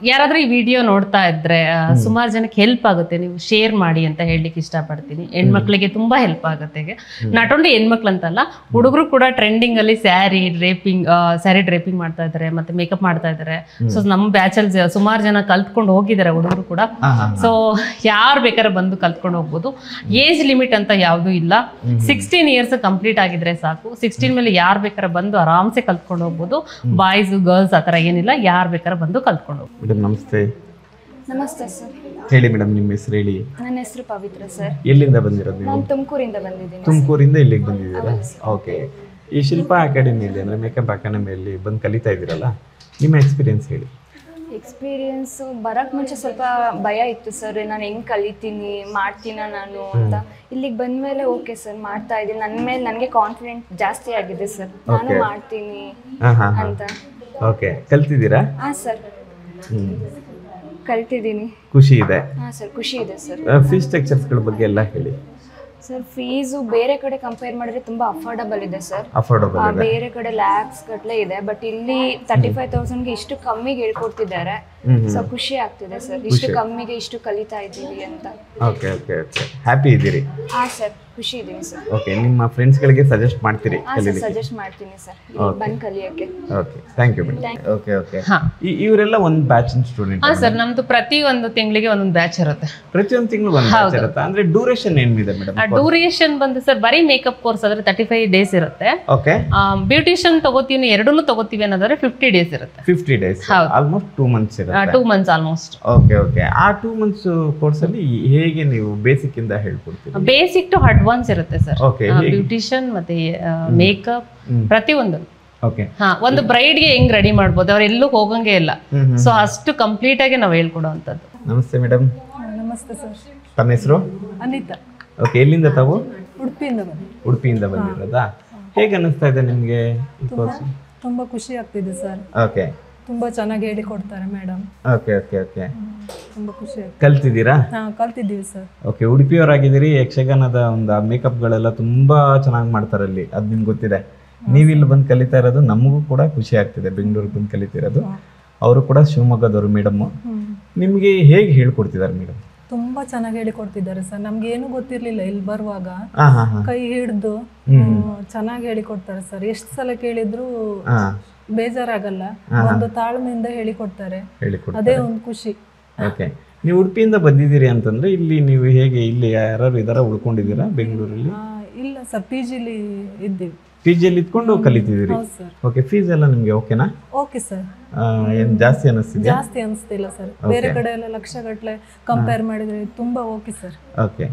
ಯಾರಾದ್ರೂ ಈ ವಿಡಿಯೋ ನೋಡ್ತಾ ಇದ್ರೆ ಸುಮಾರು ಜನಕ್ಕೆ ಹೆಲ್ಪ್ ಆಗುತ್ತೆ, ನೀವು ಶೇರ್ ಮಾಡಿ ಅಂತ ಹೇಳಲಿಕ್ಕೆ ಇಷ್ಟಪಡ್ತೀನಿ. ಹೆಣ್ಮಕ್ಳಿಗೆ ತುಂಬಾ ಹೆಲ್ಪ್ ಆಗುತ್ತೆ. ನಾಟ್ ಓನ್ಲಿ ಹೆಣ್ಮಕ್ಳು ಅಂತಲ್ಲ, ಹುಡುಗರು ಕೂಡ ಟ್ರೆಂಡಿಂಗ್ ಅಲ್ಲಿ ಸ್ಯಾರಿ ಡ್ರೇಪಿಂಗ್ ಮಾಡ್ತಾ ಇದಾರೆ, ಮತ್ತೆ ಮೇಕಪ್ ಮಾಡ್ತಾ ಇದಾರೆ. ಸೊ ನಮ್ಮ ಬ್ಯಾಚಲ್ಲಿ ಸುಮಾರು ಜನ ಕಲ್ತ್ಕೊಂಡು ಹೋಗಿದ್ದಾರೆ ಹುಡುಗರು ಕೂಡ. ಸೊ ಯಾರು ಬೇಕಾದ್ರೆ ಬಂದು ಕಲ್ತ್ಕೊಂಡು ಹೋಗ್ಬೋದು. ಏಜ್ ಲಿಮಿಟ್ ಅಂತ ಯಾವ್ದು ಇಲ್ಲ. 16 ಇಯರ್ಸ್ ಕಂಪ್ಲೀಟ್ ಆಗಿದ್ರೆ ಸಾಕು. 16 ಮೇಲೆ ಯಾರು ಬೇಕಾದ್ರೆ ಬಂದು ಆರಾಮ್ಸೆ ಕಲ್ತ್ಕೊಂಡು ಹೋಗ್ಬೋದು. ಬಾಯ್ಸ್ ಗರ್ಲ್ಸ್ ಆತರ ಏನಿಲ್ಲ, ಯಾರು ಬೇಕಾದ್ರೆ ಬಂದು ಕಲ್ತ್ಕೊಂಡು. ಮೇಡಮ್ ನಮಸ್ತೆ. ನಮಸ್ತೆ ಸರ್. ಹೇಳಿ ಮೇಡಮ್, ನಿಮ್ಮ ಹೆಸರು ಹೇಳಿ. ನನ್ನ ಹೆಸರು ಪವಿತ್ರ ಸರ್. ಎಲ್ಲಿಂದ ಬಂದಿರೋದು ನೀವು? ನಾನು ತುಮಕೂರಿಂದ ಬಂದಿದ್ದೀನಿ. ತುಮಕೂರಿಂದ ಇಲ್ಲಿಗೆ ಬಂದಿದ್ದೀರಾ? ಓಕೆ. ಈ ಶಿಲ್ಪಾ ಅಕಾಡೆಮಿಯಲ್ಲಿ ಅಂದರೆ ಮೇಕಪ್ ಅಕಾಡೆಮಿಯಲ್ಲಿ ಬಂದು ಕಲಿತಾ ಇದ್ದೀರಲ್ಲ, ನಿಮ್ಮ ಎಕ್ಸ್ಪೀರಿಯನ್ಸ್ ಹೇಳಿ. ಎಕ್ಸ್ಪೀರಿಯನ್ಸ್ ಬರೋಕ್ಕೆ ಮುಂಚೆ ಸ್ವಲ್ಪ ಭಯ ಇತ್ತು ಸರ್, ನಾನು ಹೆಂಗೆ ಕಲಿತೀನಿ ಮಾಡ್ತೀನ ನಾನು ಅಂತ. ಇಲ್ಲಿಗೆ ಬಂದಮೇಲೆ ಓಕೆ ಸರ್, ಮಾಡ್ತಾ ಇದ್ದೀನಿ. ನನ್ನ ಮೇಲೆ ನನಗೆ ಕಾನ್ಫಿಡೆಂಟ್ ಜಾಸ್ತಿ ಆಗಿದೆ ಸರ್, ನಾನು ಮಾಡ್ತೀನಿ ಅಂತ. ಓಕೆ, ಕಲ್ತಿದ್ದೀರಾ? ಹಾಂ ಸರ್, ಕಲ್ತಿದ್ದೀನಿ. ಖುಷಿ ಇದೆ? ಹಾಂ ಸರ್, ಖುಷಿ ಇದೆ ಸರ್. ಫೀಸ್ ಸ್ಟ್ರಕ್ಚರ್ಸ್ಗಳ ಬಗ್ಗೆ ಎಲ್ಲ ಹೇಳಿ ಸರ್. ಫೀಸು ಬೇರೆ ಕಡೆ ಕಂಪೇರ್ ಮಾಡಿದ್ರೆ ತುಂಬಾ ಅಫೋರ್ಡಬಲ್ ಇದೆ ಸರ್. ಅಫೋರ್ಡಬಲ್. ಬೇರೆ ಕಡೆ ಲ್ಯಾಕ್ಸ್ ಗಟ್ಟಲೆ ಇದೆ, ಬಟ್ ಇಲ್ಲಿ 35,000ಗೆ ಇಷ್ಟು ಕಮ್ಮಿಗೆ ಹೇಳ್ಕೊಡ್ತಿದ್ದಾರೆ. ಸೊ ಖುಷಿ ಆಗ್ತಿದೆ ಸರ್, ಇಷ್ಟು ಕಮ್ಮಿಗೆ ಇಷ್ಟು ಕಲಿತಾ ಇದ್ದೀವಿ ಅಂತ. ಓಕೆ ಓಕೆ ಓಕೆ, ಹ್ಯಾಪಿ ಇದ್ದೀರಿ? ಹಾಂ ಸರ್, ಖುಷಿ ಇದ್ದೀನಿ ಸರ್. ಓಕೆ, ನಿಮ್ಮ ಫ್ರೆಂಡ್ಸ್ಗಳಿಗೆ ಸಜೆಸ್ಟ್ ಮಾಡ್ತೀರಿ? ಹಾಂ ಸರ್, ಸಜೆಸ್ಟ್ ಮಾಡ್ತೀನಿ ಸರ್, ಬಂದು ಕಲಿಯೋಕ್ಕೆ. Okay, thank you madam. Okay okay, ಇವರೆಲ್ಲ ಒಂದು ಬ್ಯಾಚ್ ಸ್ಟೂಡೆಂಟ್? ಹಾಂ ಸರ್, ನಮ್ದು ಪ್ರತಿ ಒಂದು ತಿಂಗಳಿಗೆ ಒಂದೊಂದು ಬ್ಯಾಚ್ ಇರುತ್ತೆ. ಪ್ರತಿಯೊಂದು ತಿಂಗಳು ಒಂದು ಬ್ಯಾಚ್ ಇರುತ್ತೆ. ಅಂದ್ರೆ ಡ್ಯೂರೇಷನ್ ಏನಿದೆ ಮೇಡಮ್? ಡ್ಯೂರೇಷನ್ ಬಂದು ಸರ್, ಬರೀ ಮೇಕಪ್ ಕೋರ್ಸ್ ಆದ್ರೆ 35 ಡೇಸ್ ಇರುತ್ತೆ. ಓಕೆ. ಬ್ಯೂಟಿಷಿಯನ್ ತಗೋತೀವಿ, ಎರಡನ್ನೂ ತಗೋತೀವಿ ಅನ್ನೋದಾದ್ರೆ 50 ಡೇಸ್ ಇರುತ್ತೆ. 50 ಡೇಸ್, ಆಲ್ಮೋಸ್ಟ್ 2 months ಇರುತ್ತೆ. 2 months ಆಲ್ಮೋಸ್ಟ್. Okay okay. ಆ 2 months ಕೋರ್ಸ್ ಅಲ್ಲಿ ಹೇಗೆ ನೀವು ಬೇಸಿಕ್ ಇಂದ ಹೇಳ್ಕೊಡ್ತೀರಾ? ಬೇಸಿಕ್ ಟು ಅಡ್ವಾನ್ಸ್ ಇರುತ್ತೆ ಸರ್. ಓಕೆ. ಬ್ಯೂಟಿಷಿಯನ್ ಮತ್ತೆ ಮೇಕಪ್ ಪ್ರತಿಯೊಂದು. ಓಕೆ. ಒಂದು ಬ್ರೈಡ್ ಗೆ ಹೆಂಗ್ ರೆಡಿ ಮಾಡ್ಬೋದು, ಅವ್ರು ಎಲ್ಲೂ ಹೋಗಂಗೆ ಇಲ್ಲ. ಸೊ ಅಷ್ಟು ಕಂಪ್ಲೀಟ್ ಆಗಿ ನಾವು ಹೇಳ್ಕೊಡುವಂತದ್ದು. ನಮಸ್ತೆ ಮೇಡಮ್. ನಮಸ್ತೆ ಸರ್. ತಮ್ಮ ಹೆಸರು? ಅನಿತಾ. ಓಕೆ, ಎಲ್ಲಿಂದ ತಾವು? ಉಡುಪಿಯಿಂದ ಬಂದಿರೋದಾ? ಹೇಗೆ ಅನಿಸ್ತಾ ಇದೆ ನಿಮಗೆ ಈ ಕೋರ್ಸ್? ತುಂಬಾ ಖುಷಿ ಆಗ್ತಿದೆ ಸರ್. ಓಕೆ. ತುಂಬಾ ಚೆನ್ನಾಗಿ ಹೇಳಿಕೊಡ್ತಾರೆ ಮೇಡಮ್. Okay okay okay. ತುಂಬಾ ಖುಷಿ ಆಗ್ತದೆ. ಕಲ್ತಿದ್ದೀರಾ? ಕಲ್ತಿದ್ದೀವಿ ಸರ್. ಓಕೆ, ಉಡುಪಿಯವರಾಗಿದ್ದೀರಿ. ಯಕ್ಷಗಾನದ ಒಂದು ಮೇಕಪ್ಗಳೆಲ್ಲ ತುಂಬಾ ಚೆನ್ನಾಗಿ ಮಾಡ್ತಾರೆ ಅಲ್ಲಿ, ಅದು ನಿಮ್ಗೆ ಗೊತ್ತಿದೆ. ನೀವು ಇಲ್ಲಿ ಬಂದು ಕಲಿತಾ ಇರೋದು ನಮಗೂ ಕೂಡ ಖುಷಿ ಆಗ್ತಿದೆ. ಬೆಂಗಳೂರಿಗೆ ಬಂದು ಕಲಿತಿರೋದು. ಅವರು ಕೂಡ ಶಿವಮೊಗ್ಗದವರು ಮೇಡಮ್. ನಿಮಗೆ ಹೇಗೆ ಹೇಳ್ಕೊಡ್ತಿದ್ದಾರೆ ಮೇಡಮ್? ತುಂಬಾ ಚೆನ್ನಾಗಿ ಹೇಳಿಕೊಡ್ತಿದ್ದಾರೆ ಸರ್. ನಮ್ಗೆ ಏನು ಗೊತ್ತಿರ್ಲಿಲ್ಲ ಇಲ್ಲಿ ಬರುವಾಗ. ಕೈ ಹಿಡಿದು ಚೆನ್ನಾಗಿ ಹೇಳಿಕೊಡ್ತಾರೆ ಸರ್. ಎಷ್ಟು ಸಲ ಕೇಳಿದ್ರು ಬೇಜಾರಾಗಲ್ಲ, ಒಂದು ತಾಳ್ಮೆಯಿಂದ ಹೇಳಿಕೊಡ್ತಾರೆ. ಅದೇ ಒಂದು ಖುಷಿ. ಓಕೆ, ನೀವು ಉಡುಪಿಯಿಂದ ಬಂದಿದ್ದೀರಿ ಅಂತಂದ್ರೆ ಇಲ್ಲಿ ನೀವು ಹೇಗೆ, ಇಲ್ಲಿ ಯಾರು ಇದಾರ ಉಳ್ಕೊಂಡಿದ್ದೀರಾ ಬೆಂಗಳೂರಲ್ಲಿ? ಇಲ್ಲ ಸರ್, PGಲಿ ಇದ್ದೀವಿ. PGಯಲ್ಲಿ ಇದ್ಕೊಂಡು ಕಲಿತಿದ್ದೀರಿ? ಓಕೆ. ಫೀಸ್ ಎಲ್ಲ ನಿಮ್ಗೆ ಓಕೆನಾ? Okay sir. ಏನು ಜಾಸ್ತಿ ಅನಿಸ್ತಿದೆ? ಜಾಸ್ತಿ ಅನಿಸ್ತಿಲ್ಲ ಸರ್. ಬೇರೆ ಕಡೆ ಎಲ್ಲ ಲಕ್ಷಗಟ್ಟಲೆ ಕಂಪೇರ್ ಮಾಡಿದ್ರೆ ತುಂಬಾ okay sir. Okay.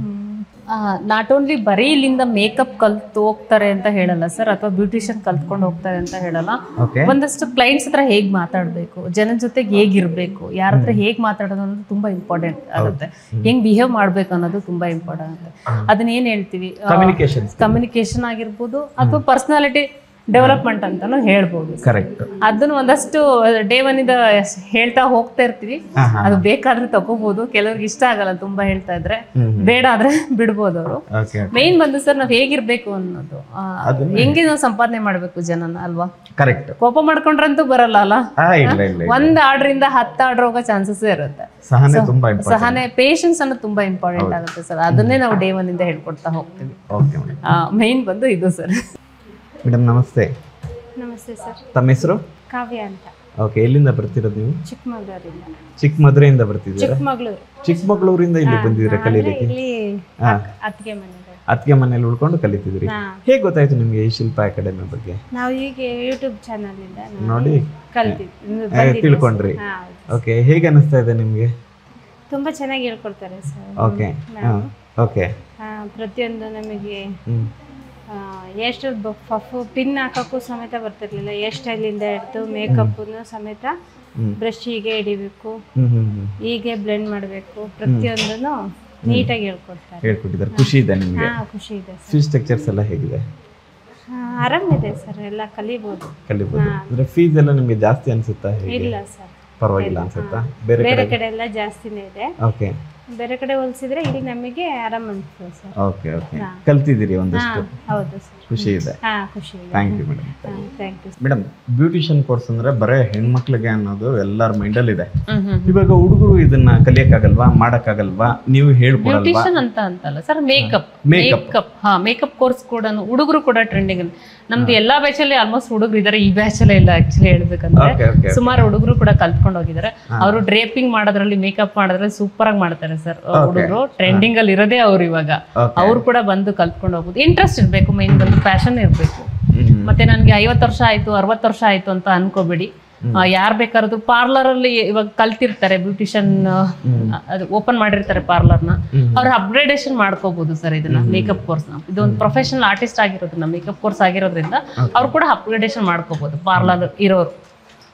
Not only ಬರೀ ಇಲ್ಲಿಂದ ಮೇಕಪ್ ಕಲ್ತು ಹೋಗ್ತಾರೆ ಅಂತ ಹೇಳಲ್ಲ ಸರ್, ಅಥವಾ ಬ್ಯೂಟಿಷಿಯನ್ ಕಲ್ತ್ಕೊಂಡು ಹೋಗ್ತಾರೆ ಅಂತ ಹೇಳಲ್ಲ. ಒಂದಷ್ಟು ಕ್ಲೈಂಟ್ಸ್ ಹತ್ರ ಹೇಗ್ ಮಾತಾಡ್ಬೇಕು, ಜನದ ಜೊತೆಗೆ ಹೇಗಿರ್ಬೇಕು, ಯಾರ ಹತ್ರ ಹೇಗ್ ಮಾತಾಡೋದು ಅನ್ನೋದು ತುಂಬಾ ಇಂಪಾರ್ಟೆಂಟ್ ಆಗುತ್ತೆ. ಹೆಂಗ್ ಬಿಹೇವ್ ಮಾಡ್ಬೇಕು ಅನ್ನೋದು ತುಂಬಾ ಇಂಪಾರ್ಟೆಂಟ್ ಆಗುತ್ತೆ. ಅದನ್ನ ಏನ್ ಹೇಳ್ತೀವಿ, ಕಮ್ಯುನಿಕೇಶನ್ ಆಗಿರ್ಬೋದು, ಅಥವಾ ಪರ್ಸನಾಲಿಟಿ ಡೆವಲಪ್ಮೆಂಟ್ ಅಂತಾನು ಹೇಳ್ಬೋದು. ಕರೆಕ್ಟ್. ಅದನ್ನ ಒಂದಷ್ಟು ಡೇ 1 ಇಂದ ಹೇಳ್ತಾ ಹೋಗ್ತಾ ಇರ್ತೀವಿ. ಅದು ಬೇಕಾದ್ರೆ ತಗೋಬಹುದು, ಕೆಲವ್ರಿಗೆ ಇಷ್ಟ ಆಗಲ್ಲ ತುಂಬಾ ಹೇಳ್ತಾ ಇದ್ರೆ, ಬೇಡ ಆದ್ರೆ ಬಿಡ್ಬೋದು ಅವರು. ಮೇನ್ ಬಂದು ಸರ್, ನಾವ್ ಹೇಗಿರ್ಬೇಕು ಅನ್ನೋದು, ಹೆಂಗೆ ನಾವು ಸಂಪಾದನೆ ಮಾಡ್ಬೇಕು ಜನನ ಅಲ್ವಾ. ಕರೆಕ್ಟ್. ಕೋಪ ಮಾಡ್ಕೊಂಡ್ರಂತೂ ಬರಲ್ಲ ಅಲ್ಲ. ಒಂದ್ ಆರ್ಡರ್ ಇಂದ 10 ಆರ್ಡರ್ ಹೋಗೋ ಚಾನ್ಸಸ್ ಇರುತ್ತೆ. ಸಹನೆ, ಪೇಷನ್ಸ್ ಅನ್ನೋದು ತುಂಬಾ ಇಂಪಾರ್ಟೆಂಟ್ ಆಗುತ್ತೆ ಸರ್. ಅದನ್ನೇ ನಾವು ಡೇ 1 ಇಂದ ಹೇಳ್ಕೊಡ್ತಾ ಹೋಗ್ತೀವಿ. ಮೇನ್ ಬಂದು ಇದು ಸರ್. ಮೇಡಮ್ ನಮಸ್ತೆ. ನಮಸ್ತೆ ಸರ್. ತಮ್ಮ ಹೆಸರು? ಕಾವ್ಯ ಅಂತ. ಓಕೆ, ಎಲ್ಲಿಂದ ಬರ್ತಿರೋದು ನೀವು? ಚಿಕ್ಕಮಗಳೂರಿಂದ. ಚಿಕ್ಕಮಗಳೂರಿಂದ ಬರ್ತಿದ್ದೀರಾ? ಚಿಕ್ಕಮಗಳೂರಿಂದ ಇಲ್ಲಿ ಬಂದಿದ್ದೀರಾ ಕಲೀಲಿಕ್ಕೆ? ಅತ್ತಿಗೆ ಮನೇಲಿ ಉಳ್ಕೊಂಡು ಕಲಿತಿದ್ರಿ. ಹೇಗೆ ಗೊತ್ತಾಯ್ತು ನಿಮ್ಗೆ ಈ ಶಿಲ್ಪಾ ಅಕಾಡೆಮಿ ಬಗ್ಗೆ? ನಾವು ಹೀಗೆ ಯೂಟ್ಯೂಬ್ ಚಾನಲ್ ಇಂದ ನೋಡಿ ತಿಳ್ಕೊಂಡ್ರಿ. ಓಕೆ, ಹೇಗೆ ಅನಿಸ್ತಾ ಇದೆ ನಿಮ್ಗೆ? ತುಂಬಾ ಚೆನ್ನಾಗಿ ಹೇಳ್ಕೊಡ್ತಾರೆ ಸರ್. Okay okay. ಪ್ರತಿಯೊಂದು ನಮಗೆ ಎಷ್ಟು ಪಿನ್ ಹಾಕೋಕ್ಕೂ ಸಮೇತ ಬರ್ತಿರ್ಲಿಲ್ಲ. ಹೇರ್ ಸ್ಟೈಲಿಂದ ಹಿಡಿದು ಮೇಕಪ್ನು ಸಮೇತ ಬ್ರಷ್ ಹೀಗೆ ಹಿಡಿಬೇಕು, ಹೀಗೆ ಬ್ಲೆಂಡ್ ಮಾಡಬೇಕು, ಪ್ರತಿಯೊಂದನ್ನು ನೀಟಾಗಿ ಹೇಳ್ಕೊಟ್ಟಿದ್ದಾರೆ. ಖುಷಿ ಇದೆ ನಿಮಗೆ? ಖುಷಿ ಇದೆ. ಫೀಸ್ ಸ್ಟ್ರಕ್ಚರ್ಸ್ ಎಲ್ಲ ಹೇಗಿದೆ? ಆರಾಮಿದೆ ಸರ್, ಎಲ್ಲ ಕಲಿಬಹುದು. ಅಂದ್ರೆ ಫೀಸ್ ಎಲ್ಲ ನಿಮಗೆ ಜಾಸ್ತಿ ಅನ್ಸುತ್ತಾ? ಇಲ್ಲ ಸರ್, ಪರವಾಗಿಲ್ಲ ಅನ್ಸುತ್ತಾ? ಬೇರೆ ಕಡೆ ಎಲ್ಲ ಜಾಸ್ತಿನೇ ಇದೆ. ಓಕೆ. ಬೇರೆ ಕಡೆ ಹೋಲಿಸಿದ್ರೆ ಇಲ್ಲಿ ನಮಗೆ ಆರಾಮ್ ಅನ್ಸುತ್ತೆ ಸರ್. ಓಕೆ ಓಕೆ, ಕಲ್ತಿದ್ದೀರಿ ಒಂದಷ್ಟು, ಹೌದು ಸರ್. ಖುಷಿ ಇದೆ. ಖುಷಿ ಇದೆ. Thank you madam. Thank you. Madam, beautician course ಅಂದ್ರೆ ಬರೇ ಹೆಣ್ಮಕ್ಳಿಗೆ ಅನ್ನೋದು ಎಲ್ಲರ ಮೈಂಡಲ್ಲಿ ಇದೆ. ಇವಾಗ ಹುಡುಗರು ಇದನ್ನ ಕಲಿಯಕ್ಕಾಗಲ್ವಾ, ಮಾಡಕ್ಕಾಗಲ್ವಾ, ನೀವು ಹೇಳ್ಕೊಡಲ್ವಾ? ಬ್ಯೂಟಿಷಿಯನ್ ಅಂತ ಅಂತಲ್ಲ ಸರ್, ಮೇಕಪ್ ಕೋರ್ಸ್ ಕೂಡ ಹುಡುಗರು ಕೂಡ ಟ್ರೆಂಡಿಂಗ್. ನಮ್ದು ಎಲ್ಲಾ ಬ್ಯಾಚ್ ಅಲ್ಲಿ ಆಲ್ಮೋಸ್ಟ್ ಹುಡುಗರು ಇದಾರೆ, ಈ ಬ್ಯಾಚ್ ಅಲ್ಲಿ ಇಲ್ಲ ಆಕ್ಚುಲಿ ಹೇಳ್ಬೇಕಂದ್ರೆ. ಸುಮಾರು ಹುಡುಗರು ಕೂಡ ಕಲ್ತ್ಕೊಂಡು ಹೋಗಿದ್ದಾರೆ. ಅವರು ಡ್ರೇಪಿಂಗ್ ಮಾಡೋದ್ರಲ್ಲಿ, ಮೇಕಪ್ ಮಾಡೋದ್ರಲ್ಲಿ ಸೂಪರ್ ಆಗಿ ಮಾಡ್ತಾರೆ ಸರ್ ಹುಡುಗರು. ಟ್ರೆಂಡಿಂಗ್ ಅಲ್ಲಿ ಇರೋದೇ ಅವ್ರು ಇವಾಗ. ಅವ್ರು ಕೂಡ ಬಂದು ಕಲ್ತ್ಕೊಂಡು ಹೋಗ್ಬೋದು. ಇಂಟ್ರೆಸ್ಟ್ ಇರ್ಬೇಕು, ಮೈನ್ ಬಂದು ಪ್ಯಾಷನ್ ಇರ್ಬೇಕು. ಮತ್ತೆ ನನ್ಗೆ 50 ವರ್ಷ ಆಯ್ತು 60 ವರ್ಷ ಆಯ್ತು ಅಂತ ಅನ್ಕೋಬೇಡಿ. ಯಾರ್ ಬೇಕಾದ್ರೂ ಪಾರ್ಲರ್ ಅಲ್ಲಿ ಇವಾಗ ಕಲ್ತಿರ್ತಾರೆ, ಬ್ಯೂಟಿಷಿಯನ್ ಅದು ಓಪನ್ ಮಾಡಿರ್ತಾರೆ ಪಾರ್ಲರ್ನ, ಅವ್ರು ಅಪ್ಗ್ರೇಡೇಷನ್ ಮಾಡ್ಕೋಬಹುದು ಸರ್ ಇದನ್ನ. ಮೇಕಪ್ ಕೋರ್ಸ್ ಇದೊಂದು ಪ್ರೊಫೆಷನಲ್ ಆರ್ಟಿಸ್ಟ್ ಆಗಿರೋದ್ರಿಂದ, ಮೇಕಪ್ ಕೋರ್ಸ್ ಆಗಿರೋದ್ರಿಂದ ಅವ್ರು ಕೂಡ ಅಪ್ಗ್ರೇಡೇಷನ್ ಮಾಡ್ಕೋಬಹುದು ಪಾರ್ಲರ್ ಇರೋರು.